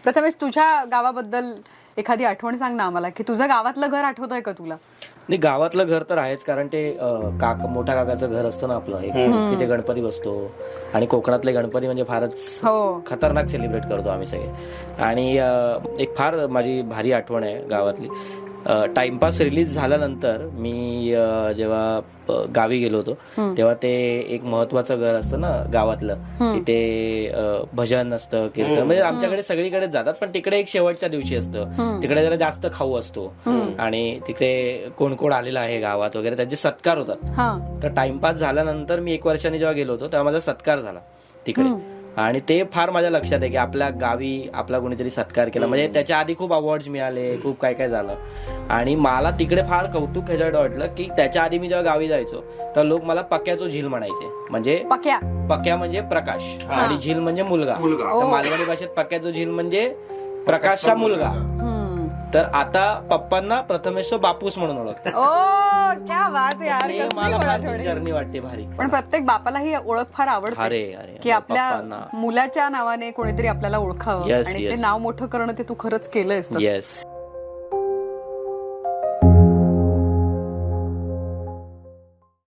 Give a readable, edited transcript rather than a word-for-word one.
प्रथमेश, तुझ्या गावाबद्दल एखादी आठवण सांग ना आम्हाला, की तुझं गावातलं घर आठवतंय का तुला? नाही, गावातलं घर तर आहेच, कारण ते मोठ्या काकाचं घर असतं ना आपलं एक, तिथे गणपती बसतो. आणि कोकणातले गणपती म्हणजे फारच हो. खतरनाक सेलिब्रेट करतो आम्ही सगळे. आणि एक फार माझी भारी आठवण आहे गावातली. टाइमपास रिलीज झाल्यानंतर मी जेव्हा गावी गेलो होतो तेव्हा ते एक महत्वाचं घर असतं ना गावातलं, तिथे भजन असतं, कीर्तन, म्हणजे आमच्याकडे सगळीकडे जातात, पण तिकडे एक शेवटच्या दिवशी असतं. तिकडे जरा जास्त खाऊ असतो आणि तिकडे कोण कोण आलेलं आहे गावात वगैरे, त्यांचे सत्कार होतात. तर टाइमपास झाल्यानंतर मी 1 वर्षांनी जेव्हा गेलो होतो तेव्हा माझा सत्कार झाला तिकडे. आणि ते फार माझ्या लक्षात आहे की आपल्या गावी आपला कोणीतरी सत्कार केला. म्हणजे त्याच्या आधी खूप अवॉर्ड्स मिळाले, खूप काय काय झालं. आणि मला तिकडे फार कौतुक ह्याच्यात वाटलं की त्याच्या आधी मी जेव्हा गावी जायचो तर लोक मला पक्याचो झील म्हणायचे. म्हणजे पक्या म्हणजे प्रकाश आणि झील म्हणजे मुलगा. तर मालवणी भाषेत पक्याचो झील म्हणजे प्रकाशचा मुलगा. तर आता पप्पांना प्रथमेश बापूस म्हणून ओळखतात. क्या बात यार, मला फार जर्नी वाटते भारी. पण प्रत्येक बापाला ही ओळख फार आवडते की आपल्या मुलाच्या नावाने कोणीतरी आपल्याला ओळखावं, आणि ते नाव मोठं करणं ते तू खरंच केलंयस. येस.